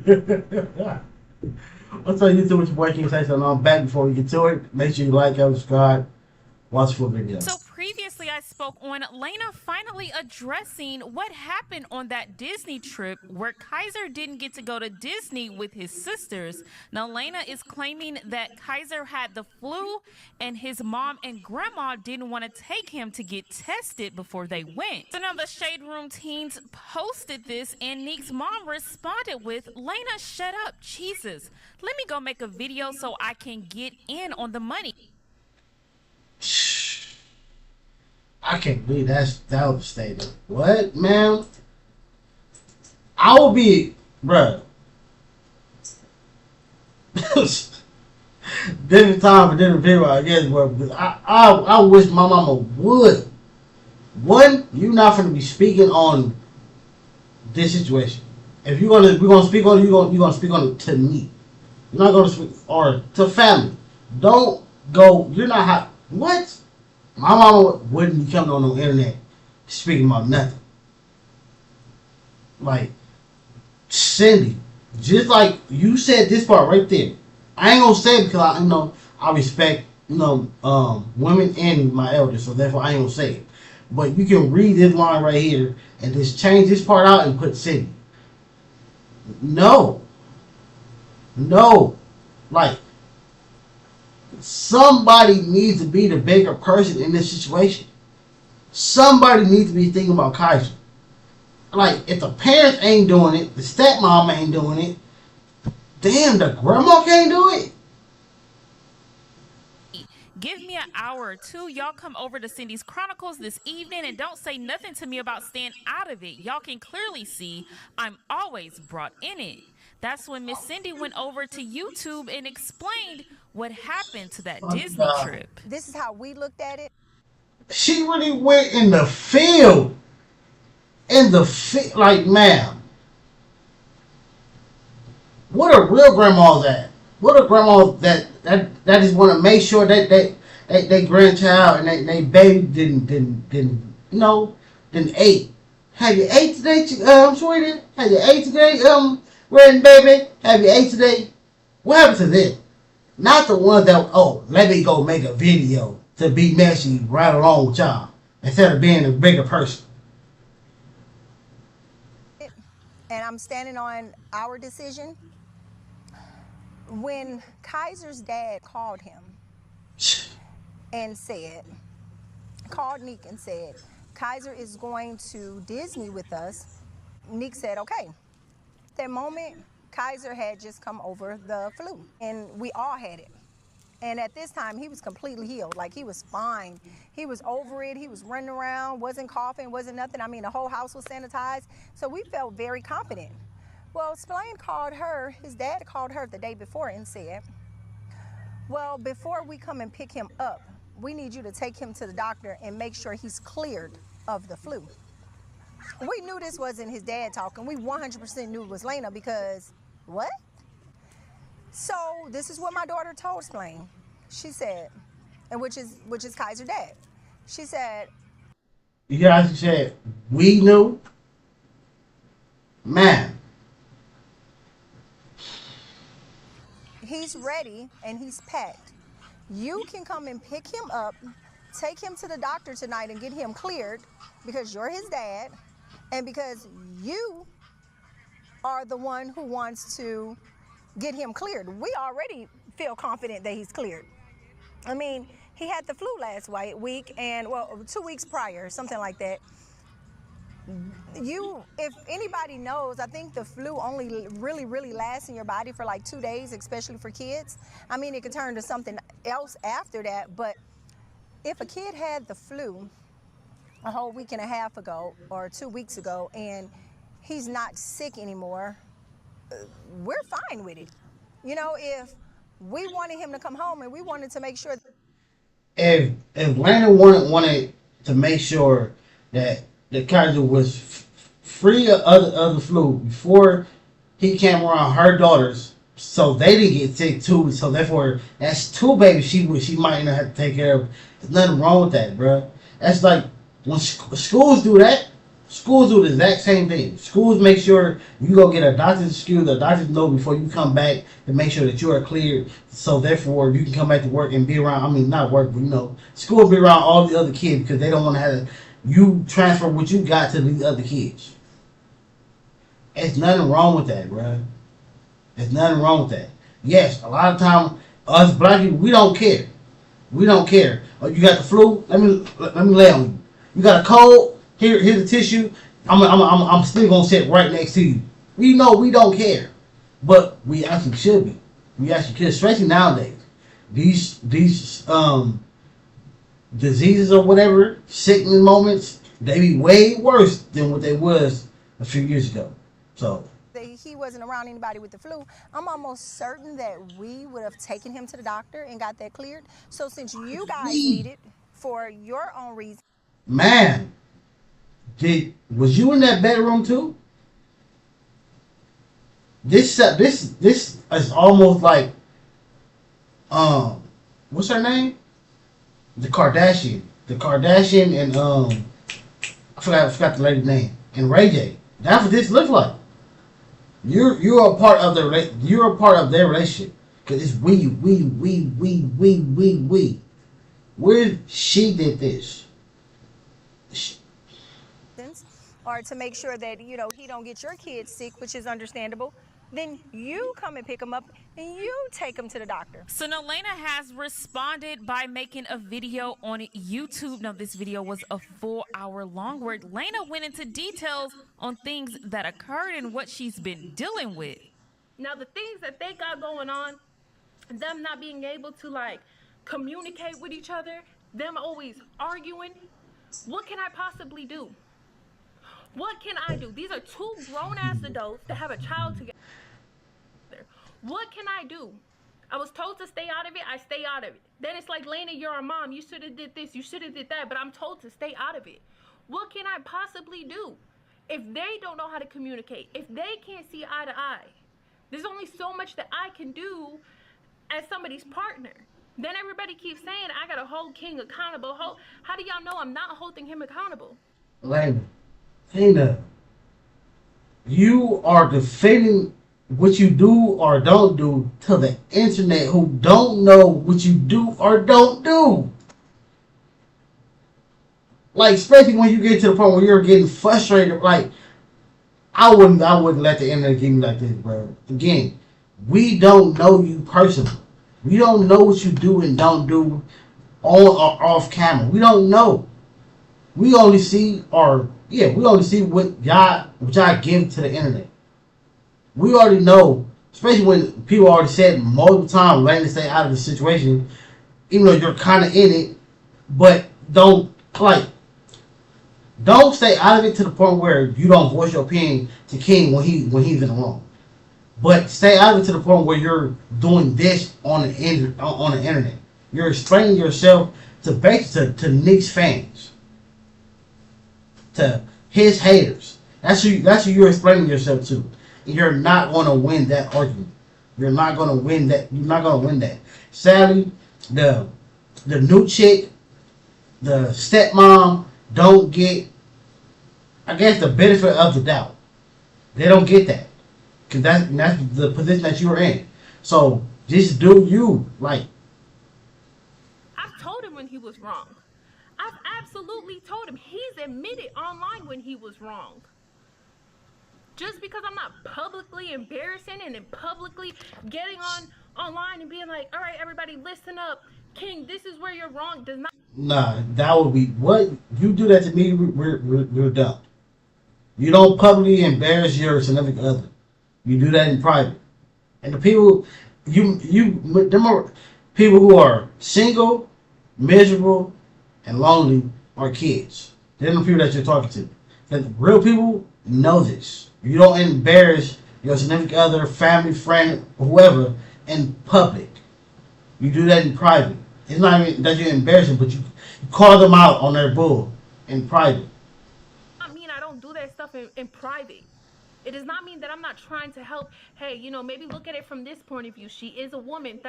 What's on YouTube with your boy King Tyson? I'm back. Before we get to it, make sure you like, subscribe, watch the full video. So previously I spoke on Laina finally addressing what happened on that Disney trip where Kaiser didn't get to go to Disney with his sisters. Now Laina is claiming that Kaiser had the flu and his mom and grandma didn't want to take him to get tested before they went. So now the Shade Room teens posted this and Nique's mom responded with, "Laina, shut up, Jesus. Let me go make a video so I can get in on the money." I can't believe that's devastating. What, man? I will be, bruh. Different time for different people, I guess, but I wish my mama would. One, you're not gonna be speaking on this situation. If we're gonna speak on it, you're gonna speak on it to me. You're not gonna speak or to family. Don't go. You're not hot. What? My mama wouldn't be coming on the internet speaking about nothing. Like, Cindy, just like you said this part right there. I ain't gonna say it because I respect, women and my elders, so therefore I ain't gonna say it. But you can read this line right here and just change this part out and put Cindy. No. Like, somebody needs to be the bigger person in this situation. Somebody needs to be thinking about Kaiser. Like, if the parents ain't doing it, the stepmom ain't doing it, damn, the grandma can't do it. Give me an hour or two. Y'all come over to Cindy's Chronicles this evening and don't say nothing to me about staying out of it. Y'all can clearly see I'm always brought in it. That's when Miss Cindy went over to YouTube and explained what happened to that Disney trip. This is how we looked at it. She really went in the field. Like, ma'am. What are real grandmas at? What are grandmas that just want to make sure that they grandchild and they baby didn't ate. Have you ate today, sweetie? Have you ate today, red baby? Have you ate today? What happened to them? Not the ones that, let me go make a video to be messy right along with y'all instead of being a bigger person. And I'm standing on our decision. When Kaiser's dad called him and called Nique and said, Kaiser is going to Disney with us, Nique said, okay. At that moment, Kaiser had just come over the flu, and we all had it. And at this time, he was completely healed. Like, he was fine. He was over it. He was running around, wasn't coughing, wasn't nothing. I mean, the whole house was sanitized. So we felt very confident. Well, Splain called her, his dad called her the day before and said, well, before we come and pick him up, we need you to take him to the doctor and make sure he's cleared of the flu. We knew this wasn't his dad talking. We 100% knew it was Laina because, what? So this is what my daughter told Splain. She said, and which is Kaiser's dad. She said, you guys said, we knew? Man. He's ready and he's packed. You can come and pick him up, take him to the doctor tonight and get him cleared because you're his dad and because you are the one who wants to get him cleared. We already feel confident that he's cleared. I mean, he had the flu last week and, 2 weeks prior, something like that. If anybody knows, I think the flu only really lasts in your body for like 2 days, especially for kids. I mean, it could turn to something else after that, but if a kid had the flu a whole week and a half ago or 2 weeks ago and he's not sick anymore, we're fine with it. If we wanted him to come home and we wanted to make sure. If Laina wanted to make sure that the Kaiser was free of the flu before he came around her daughters, so they didn't get sick too. So therefore, that's two babies she might not have to take care of. There's nothing wrong with that, bro. That's like when schools do that. Schools do the exact same thing. Schools make sure you go get a doctor's excuse, a doctor's note before you come back to make sure that you are cleared. So therefore, you can come back to work and be around. I mean, not work, but school be around all the other kids because they don't want to have you transfer what you got to the other kids. There's nothing wrong with that, bro. There's nothing wrong with that. Yes, a lot of time us black people we don't care. We don't care. Oh, you got the flu? Let me lay on you. You got a cold? Here's the tissue. I'm still gonna sit right next to you. We know we don't care, but we actually should be. We actually could, especially nowadays. These diseases or whatever, sickness moments, they be way worse than what they was a few years ago. So He wasn't around anybody with the flu. I'm almost certain that we would have taken him to the doctor and got that cleared. So since you guys need it for your own reason, man. Was you in that bedroom too? This is almost like what's her name? The Kardashian and I forgot the lady's name and Ray J. That's what this looks like. You're a part of their relationship because it's we. Where she did this. or to make sure that, he don't get your kids sick, which is understandable, then you come and pick him up and you take him to the doctor. So now Laina has responded by making a video on YouTube. Now this video was a full hour long where Laina went into details on things that occurred and what she's been dealing with. Now the things that they got going on, them not being able to communicate with each other, them always arguing, what can I possibly do? What can I do? These are two grown-ass adults that have a child together. What can I do? I was told to stay out of it, I stay out of it. Then it's like, Laina, you're a mom, you should have did this, you should have did that, but I'm told to stay out of it. What can I possibly do? If they don't know how to communicate, if they can't see eye to eye, there's only so much that I can do as somebody's partner. Then everybody keeps saying, I gotta hold King accountable. How do y'all know I'm not holding him accountable? Laina, you are defending what you do or don't do to the internet who don't know what you do or don't do. Like, especially when you get to the point where you're getting frustrated, like, I wouldn't let the internet get me like this, bro. Again, we don't know you personally. We don't know what you do and don't do on or off camera. We don't know. We only see what y'all give to the internet. We already know, especially when people already said multiple times, Laina, stay out of the situation, even though you're kind of in it, but don't stay out of it to the point where you don't voice your opinion to King when he's in the wrong. But stay out of it to the point where you're doing this on the internet. You're explaining yourself to Nique's fans, to his haters. That's who you're explaining yourself to. And you're not going to win that argument. You're not going to win that. You're not going to win that. Sadly, the new chick, the stepmom, don't get, I guess, the benefit of the doubt. They don't get that. Because that's the position that you're in. So just do you. I've told him when he was wrong. I've absolutely told him. He's admitted online when he was wrong. Just because I'm not publicly embarrassing and then publicly getting online and being like, all right, everybody listen up. King, this is where you're wrong does not. Nah, that would be, what? You do that to me, we're done. You don't publicly embarrass your significant other. You do that in private. And the people, them are people who are single, miserable, and lonely are kids. They're the people that you're talking to. The real people know this. You don't embarrass your significant other, family, friend, whoever in public. You do that in private. It's not even that you're embarrassing, but you call them out on their bull in private. I mean, I don't do that stuff in private. It does not mean that I'm not trying to help. Hey, maybe look at it from this point of view. She is a woman.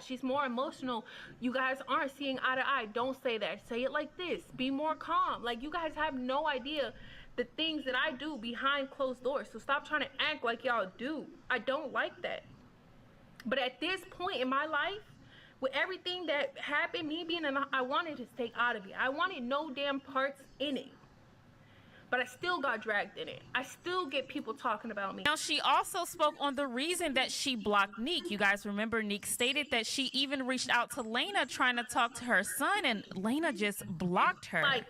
She's more emotional. You guys aren't seeing eye to eye. Don't say that. Say it like this. Be more calm. You guys have no idea the things that I do behind closed doors. So stop trying to act like y'all do. I don't like that. But at this point in my life, with everything that happened, me being I wanted to stay out of it. I wanted no damn parts in it. But I still got dragged in it. I still get people talking about me. Now, she also spoke on the reason that she blocked Nique. You guys remember Nique stated that she even reached out to Laina trying to talk to her son, and Laina just blocked her. Like,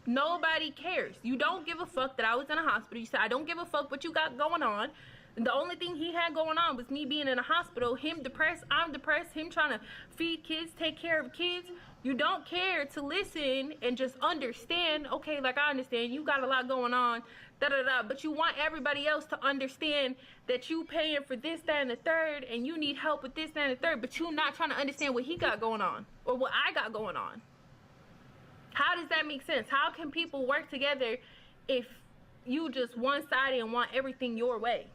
nobody cares. You don't give a fuck that I was in a hospital. You said, I don't give a fuck what you got going on. And the only thing he had going on was me being in a hospital, him depressed, I'm depressed, him trying to feed kids, take care of kids. You don't care to listen and just understand, okay, like I understand, you got a lot going on, da-da-da, but you want everybody else to understand that you paying for this, that, and the third, and you need help with this, that, and the third, but you not trying to understand what he got going on or what I got going on. How does that make sense? How can people work together if you just one-sided and want everything your way?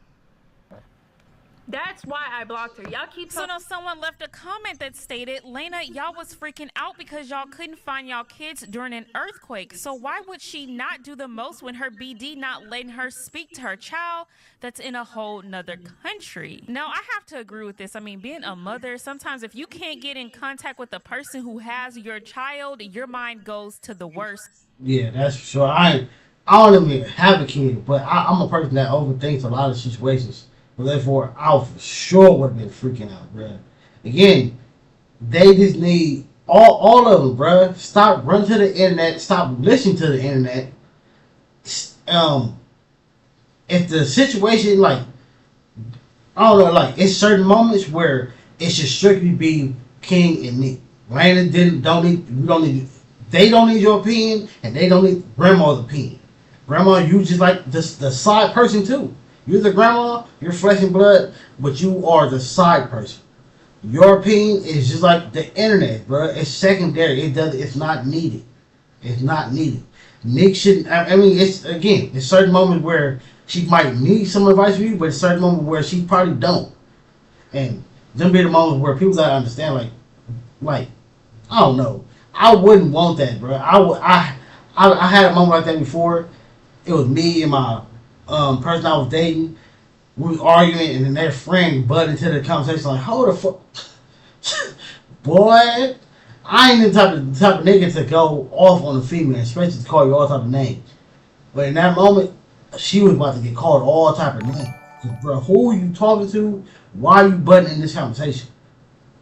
That's why I blocked her. Y'all keep So now someone left a comment that stated, Laina, y'all was freaking out because y'all couldn't find y'all kids during an earthquake. So why would she not do the most when her BD not letting her speak to her child that's in a whole nother country? Now, I have to agree with this. I mean, being a mother, sometimes if you can't get in contact with the person who has your child, your mind goes to the worst. Yeah, that's for sure. I don't even have a kid, but I'm a person that overthinks a lot of situations. Therefore, I for sure would have been freaking out, bruh. Again, they just need all of them, bruh. Stop running to the internet. Stop listening to the internet. If the situation, like, I don't know, like, it's certain moments where it should strictly be King and Nique. Laina they don't need your opinion, and they don't need Grandma's opinion. Grandma, you just like the side person too. You're the grandma, you're flesh and blood, but you are the side person. Your opinion is just like the internet, bro. It's secondary. It's not needed. It's not needed. Nique shouldn't. I mean, it's certain moments where she might need some advice from you, but it's certain moments where she probably don't. And them be the moments where people gotta understand, like I don't know. I wouldn't want that, bro. I had a moment like that before. It was me and my person I was dating. We were arguing, and then their friend butted into the conversation like, "Hold the fuck, boy! I ain't the type of nigga to go off on a female, especially to call you all type of names." But in that moment, she was about to get called all type of names. Bro, who are you talking to? Why are you butting in this conversation?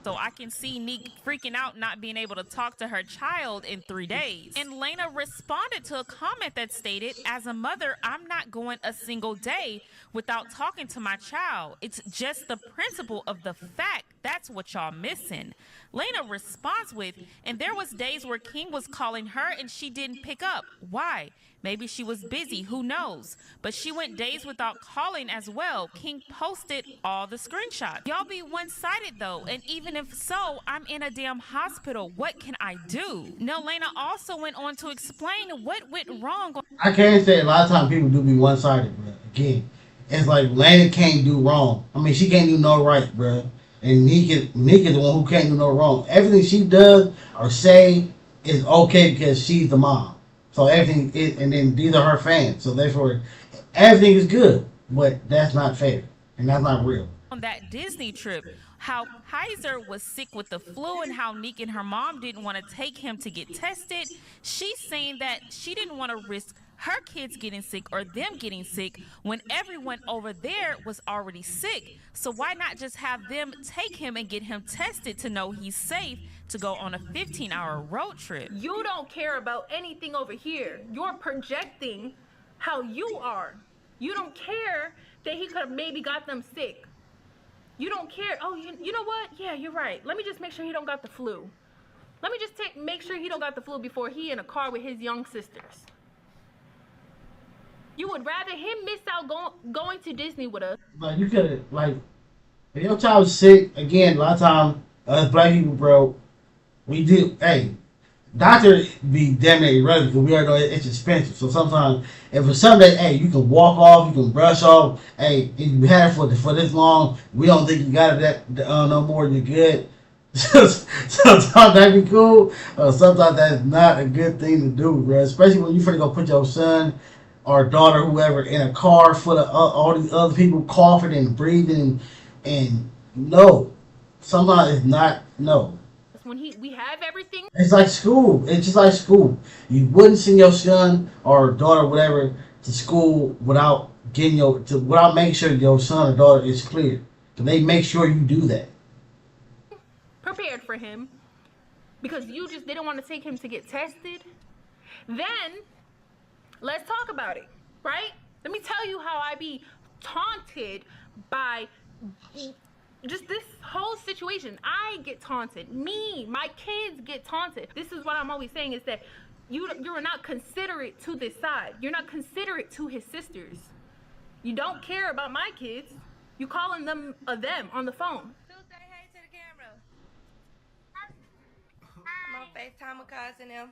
So I can see Nique freaking out not being able to talk to her child in 3 days. And Laina responded to a comment that stated, as a mother, I'm not going a single day without talking to my child. It's just the principle of the fact. That's what y'all missing. Laina responds with, and there was days where King was calling her and she didn't pick up. Why? Maybe she was busy, who knows? But she went days without calling as well. King posted all the screenshots. Y'all be one-sided though, and even if so, I'm in a damn hospital. What can I do? Now, Laina also went on to explain what went wrong. I can't say a lot of times people do be one-sided, bro. Again, it's like Laina can't do wrong. I mean, she can't do no right, bro. And Nique is the one who can't do no wrong. Everything she does or say is okay because she's the mom. So everything is, and then these are her fans. So therefore, everything is good. But that's not fair. And that's not real. On that Disney trip, how Kaiser was sick with the flu and how Nique and her mom didn't want to take him to get tested. She's saying that she didn't want to risk her kids getting sick or them getting sick when everyone over there was already sick. So why not just have them take him and get him tested to know he's safe to go on a 15-hour road trip? You don't care about anything over here. You're projecting how you are. You don't care that he could have maybe got them sick. You don't care. Oh, you know what? Yeah, you're right. Let me just make sure he don't got the flu. Let me just make sure he don't got the flu before he in a car with his young sisters. You would rather him miss out going to Disney with us. Like, you could have, like, if your child was sick, again, a lot of times, us black people, bro, we do, hey, doctor be damn near irrelevant because we already know it's expensive. So sometimes, if it's something that, hey, you can walk off, you can brush off, hey, if you had it for this long, we don't think you got it no more, you're good. Sometimes that'd be cool. Sometimes that's not a good thing to do, bro. Especially when you finna go put your son or daughter, whoever, in a car full of all these other people coughing and breathing, and no, somehow it's not no. When we have everything. It's like school. It's just like school. You wouldn't send your son or daughter, whatever, to school without without making sure your son or daughter is clear. So they make sure you do that. Prepared for him because you just didn't want to take him to get tested. Then let's talk about it, right? Let me tell you how I be taunted by just this whole situation. I get taunted. Me, my kids get taunted. This is what I'm always saying is that you're not considerate to this side. You're not considerate to his sisters. You don't care about my kids. You calling them on the phone. Say hey to the camera. I'm on FaceTime with cousin them.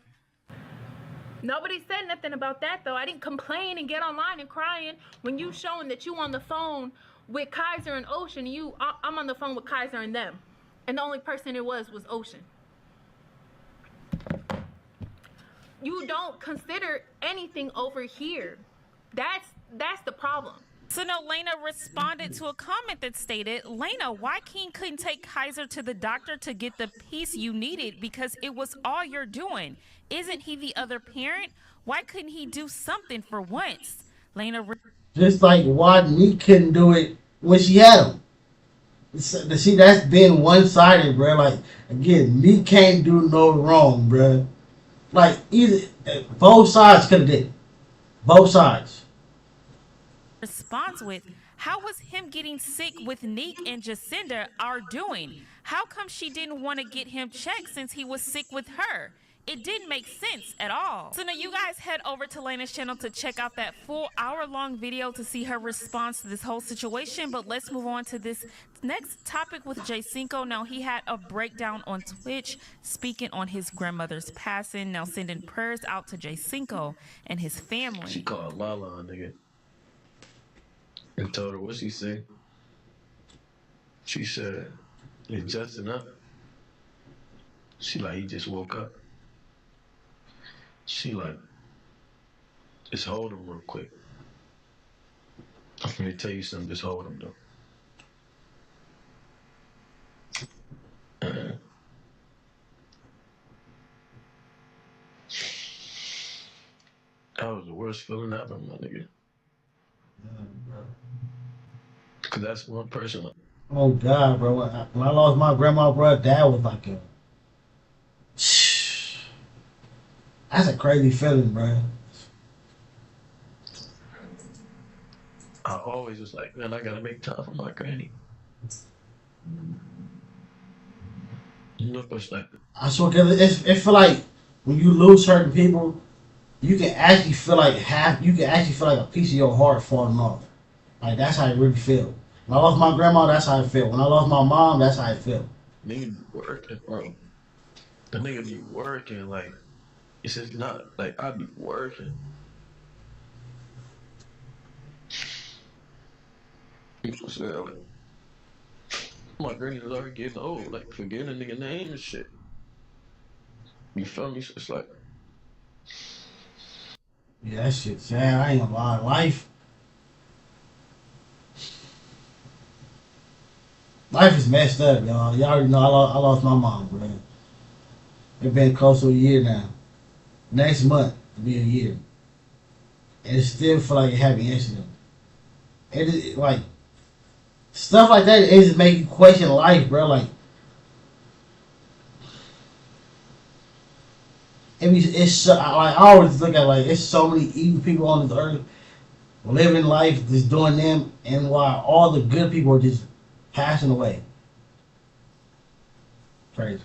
Nobody said nothing about that though. I didn't complain and get online and crying when you showing that you on the phone with Kaiser and Ocean. I'm on the phone with Kaiser and them, and the only person it was Ocean. You don't consider anything over here. That's the problem. So now Laina responded to a comment that stated, Laina, why King couldn't take Kaiser to the doctor to get the peace you needed because it was all you're doing? Isn't he the other parent? Why couldn't he do something for once? Laina Just like why Nique couldn't do it when she had him. See, that's been one-sided, bro. Like, again, Nique can't do no wrong, bro. Like, both sides could have did it. Both sides. responds with, how was him getting sick with Nique and Cindv our doing? How come she didn't want to get him checked since he was sick with her? It didn't make sense at all. So now you guys head over to Laina's channel to check out that full hour-long video to see her response to this whole situation. But let's move on to this next topic with Cinco. Now, he had a breakdown on Twitch speaking on his grandmother's passing. Now, sending prayers out to Cinco and his family. She called Lala, nigga, and told her what she said. She said, it's Justin up. She like, he just woke up. She like, just hold him real quick. I'm gonna tell you something, just hold him though. That was the worst feeling ever, my nigga. Cause that's one person. Oh God, bro! When I lost my grandma, bro, Dad was like a. That's a crazy feeling, bro. I always was like, man, I gotta make time for my granny. You know, it's like, I swear, cause it feel like when you lose certain people, you can actually feel like a piece of your heart falling off. Like that's how it really feel. When I lost my grandma, that's how I feel. When I lost my mom, that's how I feel. nigga be working, bro. The nigga be working, like, it's just not, like, I be working. People say, like, my granny was already getting old, like, forgetting a nigga name and shit. You feel me? So it's like, Yeah, that shit sad. I ain't gonna lie. Life is messed up, y'all. Y'all already know I lost my mom, bro. It's been close to a year now. Next month will be a year. And it still feel like a happy incident. It like stuff like that, it just make you question life, bro. Like it's so, like I always look at like it's so many evil people on this earth living life, just doing them, and while all the good people are just passing away. Crazy.